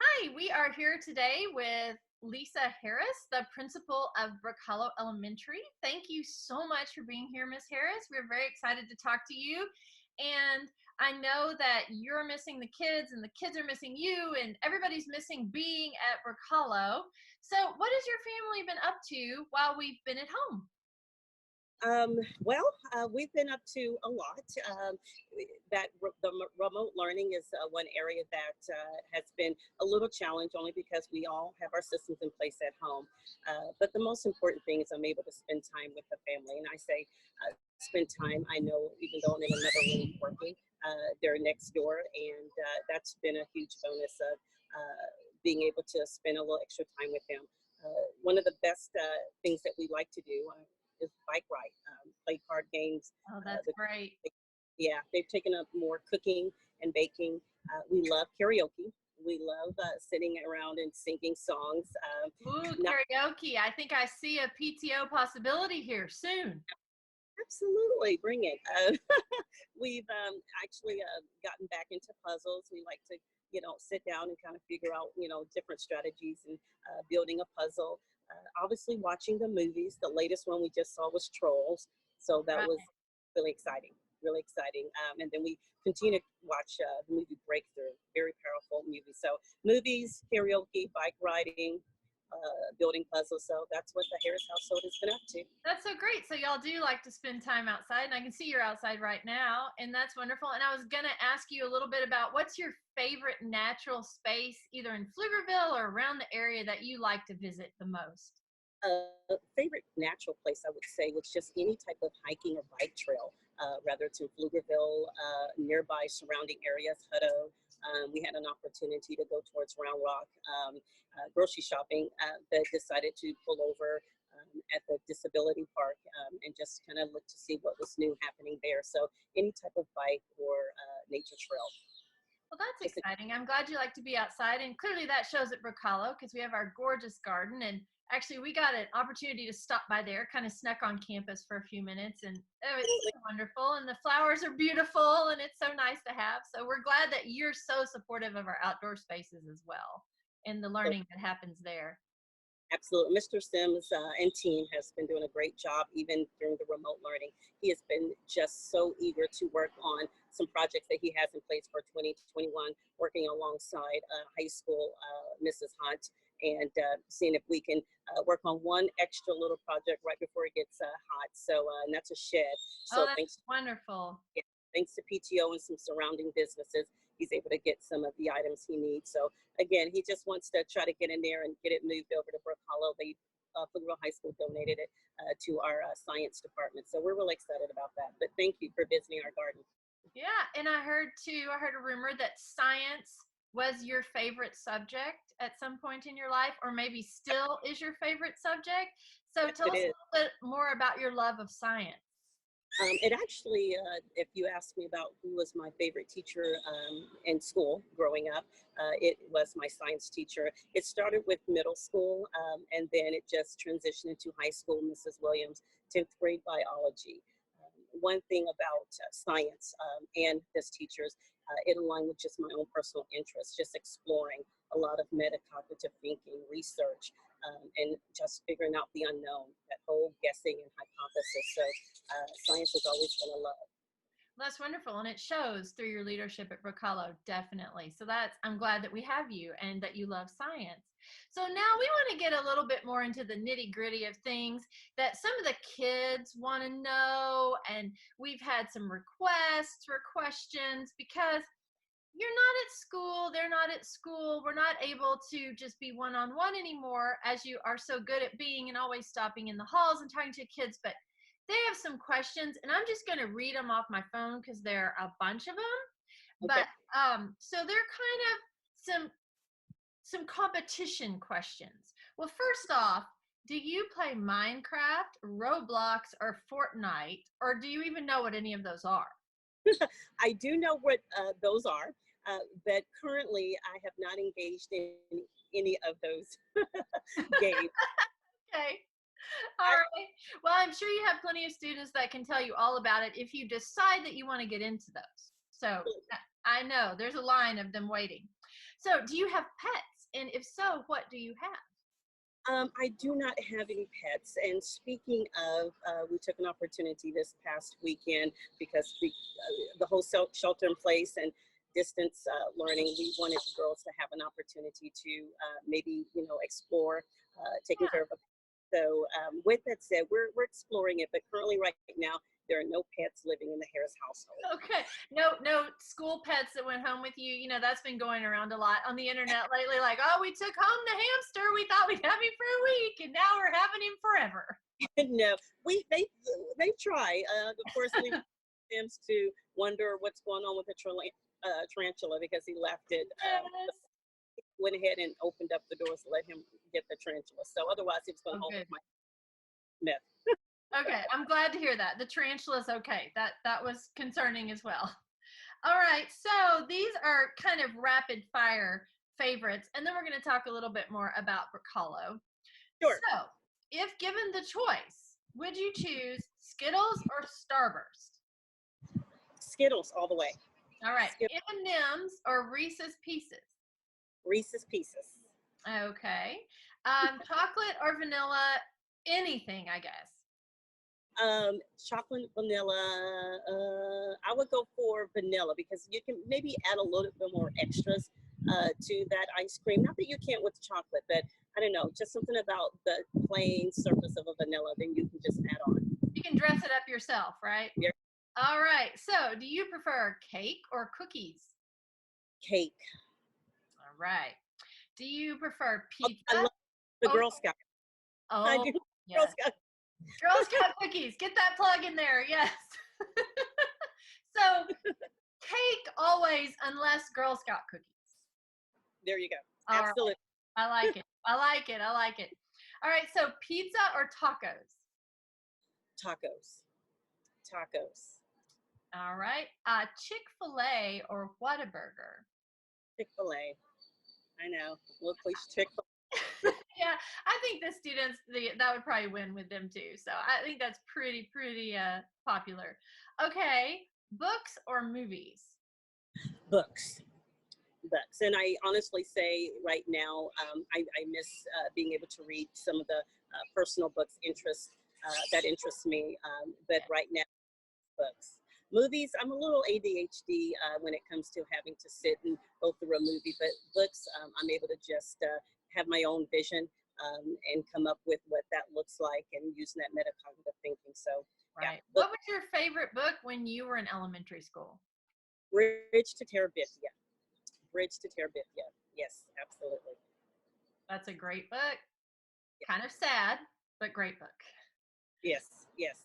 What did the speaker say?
Hi, we are here today with Lisa Harris, the principal of Brookhollow Elementary. Thank you so much for being here, Miss Harris. We're very excited to talk to you. And I know that you're missing the kids, and the kids are missing you, and everybody's missing being at Brookhollow. So, what has your family been up to while we've been at home? We've been up to a lot. Remote learning is one area that has been a little challenge only because we all have our systems in place at home. But the most important thing is I'm able to spend time with the family. And I say spend time, I know even though I'm in another room working, they're next door. And that's been a huge bonus of being able to spend a little extra time with them. One of the best things that we like to do is bike ride, play card games. Oh, that's great. Yeah, they've taken up more cooking and baking. We love karaoke. We love sitting around and singing songs. Ooh, Not karaoke. I think I see a PTO possibility here soon. absolutely bring it. We've actually gotten back into puzzles. We like to, sit down and kind of figure out, different strategies and building a puzzle. Obviously, watching the movies. The latest one we just saw was Trolls, so that Right. was really exciting. Really exciting. And then we continue to watch the movie Breakthrough. Very powerful movie. So movies, karaoke, bike riding, building puzzles. So that's what the Harris household has been up to. That's so great. So y'all do like to spend time outside, and I can see you're outside right now, and that's wonderful. And I was gonna ask you a little bit about what's your favorite natural space, either in Pflugerville or around the area, that you like to visit the most. Favorite natural place I would say was just any type of hiking or bike trail, whether it's in Pflugerville, nearby surrounding areas, Hutto. We had an opportunity to go towards Round Rock grocery shopping, but decided to pull over at the disability park and just kind of look to see what was new happening there. So any type of bike or nature trail. Well, that's Just exciting. I'm glad you like to be outside, and clearly that shows at Brookhollow because we have our gorgeous garden. And actually, we got an opportunity to stop by there, kind of snuck on campus for a few minutes, and oh, it's so wonderful. And the flowers are beautiful, and it's so nice to have. So we're glad that you're so supportive of our outdoor spaces as well, and the so learning that happens there. absolutely. Mr. Sims and team has been doing a great job even during the remote learning. He has been just so eager to work on some projects that he has in place for 2021, working alongside high school Mrs. Hunt and seeing if we can work on one extra little project right before it gets hot. So, and that's a shed. Oh, So that's wonderful. yeah, thanks to PTO and some surrounding businesses, he's able to get some of the items he needs. So again, he just wants to try to get in there and get it moved over to Brookhollow. They Pflugerville High School donated it to our science department. So we're really excited about that. But thank you for visiting our garden. Yeah, and I heard too, I heard a rumor that science was your favorite subject at some point in your life, or maybe still is your favorite subject. So Yes, tell it us is. a little bit more about your love of science. It actually, if you ask me about who was my favorite teacher in school growing up, it was my science teacher. It started with middle school and then it just transitioned into high school, Mrs. Williams, 10th grade biology. One thing about science and this teacher's, it aligned with just my own personal interests, just exploring a lot of metacognitive thinking, research, and just figuring out the unknown, that whole guessing and hypothesis. So science has always been a love. Well, that's wonderful, and it shows through your leadership at Brookhollow, definitely. So that's I'm glad that we have you and that you love science. So now we want to get a little bit more into the nitty gritty of things that some of the kids want to know, and we've had some requests for questions because you're not at school, they're not at school, we're not able to just be one-on-one anymore as you are so good at being and always stopping in the halls and talking to kids. But they have some questions, and I'm just going to read them off my phone because there are a bunch of them. Okay. But so they're kind of some competition questions. Well, first off, do you play Minecraft, Roblox, or Fortnite, or do you even know what any of those are? I do know what those are, but currently I have not engaged in any of those games. Okay. All I, right. Well, I'm sure you have plenty of students that can tell you all about it if you decide that you want to get into those. So I know there's a line of them waiting. So, do you have pets? And if so, what do you have? I do not have any pets. And speaking of, we took an opportunity this past weekend because the whole shelter in place and distance learning, we wanted the girls to have an opportunity to maybe, explore taking care of a. So with that said, we're exploring it, but currently right now, there are no pets living in the Harris household. Okay. No school pets that went home with you. You know, that's been going around a lot on the internet lately. Like, oh, we took home the hamster. We thought we'd have him for a week, and now we're having him forever. No, they try. Of course, we them to wonder what's going on with the tarantula because he left it. Yes. Went ahead and opened up the doors to let him get the tarantula. So otherwise, he was going to hold Good. my myth. Okay, I'm glad to hear that. The tarantula's okay. That was concerning as well. All right, so these are kind of rapid fire favorites, and then we're going to talk a little bit more about Brookhollow. Sure. So, if given the choice, would you choose Skittles or Starburst? Skittles all the way. All right, Skittles. M&Ms or Reese's Pieces? Reese's Pieces. Okay. Chocolate or vanilla? Anything, I guess. Chocolate, vanilla. I would go for vanilla because you can maybe add a little bit more extras to that ice cream. Not that you can't with chocolate, but I don't know, just something about the plain surface of a vanilla. Then you can just add on. You can dress it up yourself, right? Yeah. All right. So, do you prefer cake or cookies? Cake. All right. Do you prefer I pizza? love the Girl Scout. I Oh, do. Girl yes. Scout. Girl Scout cookies. Get that plug in there. Yes. So, cake always, unless Girl Scout cookies. There you go. All right. Absolutely. I like it. I like it. I like it. All right. So, pizza or tacos? Tacos. Tacos. All right. Chick-fil-A or Whataburger? Chick-fil-A. I know. Little cliche Chick-fil-A. Yeah, I think the students that would probably win with them too. So I think that's pretty popular. Okay, books or movies? Books. Books. And I honestly say right now, I miss being able to read some of the personal books that interest me. But right now, books. Movies, I'm a little ADHD when it comes to having to sit and go through a movie, but books, I'm able to just have my own vision and come up with what that looks like and using that metacognitive thinking. So, Right. yeah. What was your favorite book when you were in elementary school? Bridge to Terabithia. Bridge to Terabithia. Yes, absolutely. That's a great book. Kind of sad, but great book. Yes, yes.